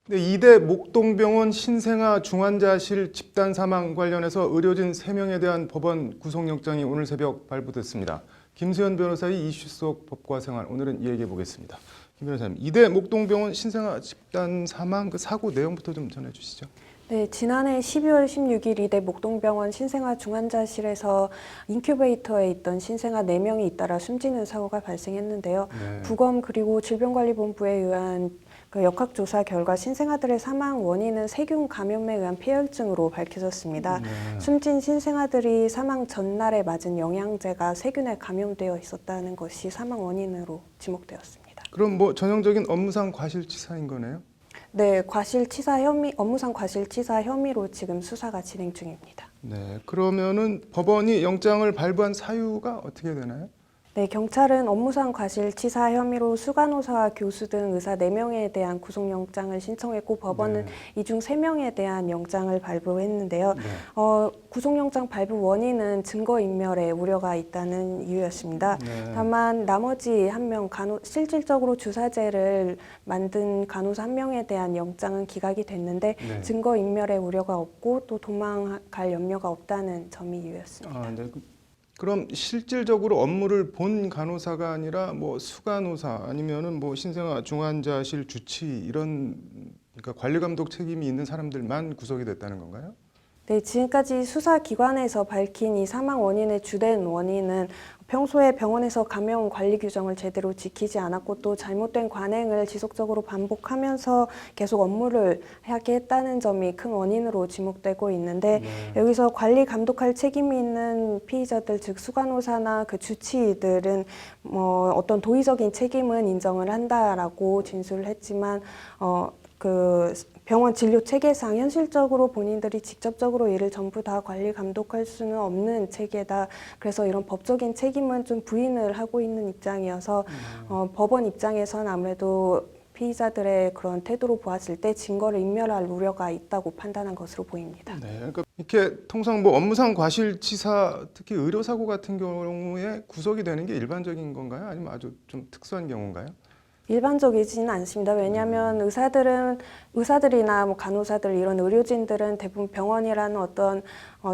네, 이대 목동병원 신생아 중환자실 집단 사망 관련해서 의료진 3명에 대한 법원 구속영장이 오늘 새벽 발부됐습니다. 김수현 변호사의 이슈 속 법과 생활, 오늘은 이야기해 보겠습니다. 김 변호사님, 이대 목동병원 신생아 집단 사망 그 사고 내용부터 좀 전해주시죠. 네, 지난해 12월 16일 이대 목동병원 신생아 중환자실에서 인큐베이터에 있던 신생아 4명이 잇따라 숨지는 사고가 발생했는데요. 네. 부검 그리고 질병관리본부에 의한 역학조사 결과 신생아들의 사망 원인은 세균 감염에 의한 폐혈증으로 밝혀졌습니다. 네. 숨진 신생아들이 사망 전날에 맞은 영양제가 세균에 감염되어 있었다는 것이 사망 원인으로 지목되었습니다. 그럼 뭐 전형적인 업무상 과실치사인 거네요? 네, 과실치사 혐의, 업무상 과실치사 혐의로 지금 수사가 진행 중입니다. 네, 그러면은 법원이 영장을 발부한 사유가 어떻게 되나요? 네, 경찰은 업무상 과실치사 혐의로 수간호사와 교수 등 의사 4명에 대한 구속영장을 신청했고 법원은 이 중 3명에 대한 영장을 발부했는데요. 네. 구속영장 발부 원인은 증거인멸에 우려가 있다는 이유였습니다. 네. 다만 나머지 1명 실질적으로 주사제를 만든 간호사 1명에 대한 영장은 기각이 됐는데 네. 증거인멸의 우려가 없고 또 도망갈 염려가 없다는 점이 이유였습니다. 아, 네. 그럼 실질적으로 업무를 본 간호사가 아니라 뭐 수간호사 아니면은 뭐 신생아 중환자실 주치 이런 그러니까 관리 감독 책임이 있는 사람들만 구속이 됐다는 건가요? 네, 지금까지 수사기관에서 밝힌 이 사망 원인의 주된 원인은 평소에 병원에서 감염 관리 규정을 제대로 지키지 않았고 또 잘못된 관행을 지속적으로 반복하면서 계속 업무를 하게 했다는 점이 큰 원인으로 지목되고 있는데 여기서 관리 감독할 책임이 있는 피의자들 즉 수간호사나 그 주치의들은 어떤 도의적인 책임은 인정을 한다라고 진술을 했지만 병원 진료 체계상 현실적으로 본인들이 직접적으로 이를 전부 다 관리 감독할 수는 없는 체계다. 그래서 이런 법적인 책임은 좀 부인을 하고 있는 입장이어서 법원 입장에선 아무래도 피의자들의 그런 태도로 보았을 때 증거를 인멸할 우려가 있다고 판단한 것으로 보입니다. 네, 그러니까 이렇게 통상 뭐 업무상 과실치사 특히 의료사고 같은 경우에 구속이 되는 게 일반적인 건가요? 아니면 아주 좀 특수한 경우인가요? 일반적이지는 않습니다. 왜냐하면 의사들이나 뭐 간호사들 이런 의료진들은 대부분 병원이라는 어떤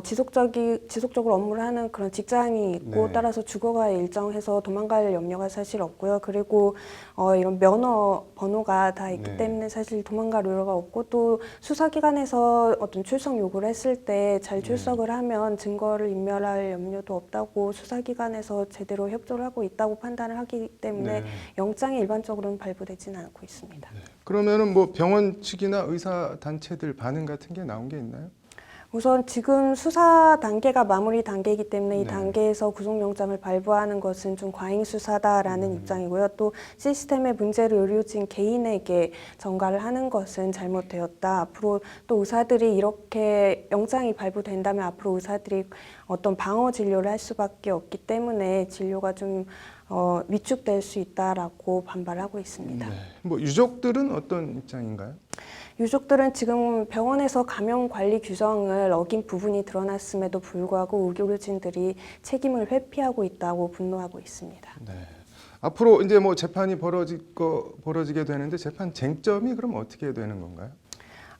지속적으로 업무를 하는 그런 직장이 있고 네. 따라서 주거가 일정해서 도망갈 염려가 사실 없고요. 그리고 이런 면허 번호가 다 있기 네. 때문에 사실 도망갈 우려가 없고 또 수사기관에서 어떤 출석 요구를 했을 때 잘 출석을 하면 증거를 인멸할 염려도 없다고 수사기관에서 제대로 협조를 하고 있다고 판단을 하기 때문에 네. 영장이 일반적으로는 발부되지는 않고 있습니다. 그러면은 뭐 병원 측이나 의사 단체들 반응 같은 게 나온 게 있나요? 우선 지금 수사 단계가 마무리 단계이기 때문에 이 네. 단계에서 구속영장을 발부하는 것은 좀 과잉 수사다라는 입장이고요. 또 시스템의 문제를 의료진 개인에게 전가를 하는 것은 잘못되었다. 앞으로 또 의사들이 이렇게 영장이 발부된다면 앞으로 의사들이 어떤 방어 진료를 할 수밖에 없기 때문에 진료가 좀 위축될 수 있다라고 반발하고 있습니다. 네. 뭐 유족들은 어떤 입장인가요? 유족들은 지금 병원에서 감염 관리 규정을 어긴 부분이 드러났음에도 불구하고 의료진들이 책임을 회피하고 있다고 분노하고 있습니다. 네. 앞으로 이제 뭐 재판이 벌어지게 되는데 재판 쟁점이 그럼 어떻게 되는 건가요?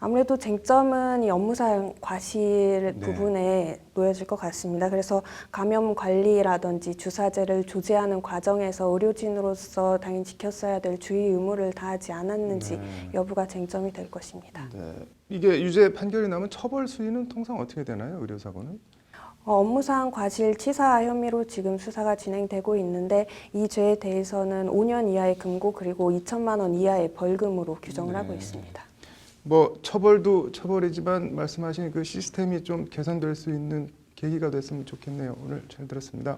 아무래도 쟁점은 이 업무상 과실 네. 부분에 놓여질 것 같습니다. 그래서 감염 관리라든지 주사제를 조제하는 과정에서 의료진으로서 당연히 지켰어야 될 주의 의무를 다하지 않았는지 여부가 쟁점이 될 것입니다. 네. 이게 유죄 판결이 나면 처벌 수위는 통상 어떻게 되나요? 의료사고는? 업무상 과실치사 혐의로 지금 수사가 진행되고 있는데 이 죄에 대해서는 5년 이하의 금고 그리고 2천만 원 이하의 벌금으로 규정을 하고 있습니다. 뭐 처벌도 처벌이지만 말씀하신 그 시스템이 좀 개선될 수 있는 계기가 됐으면 좋겠네요. 오늘 잘 들었습니다.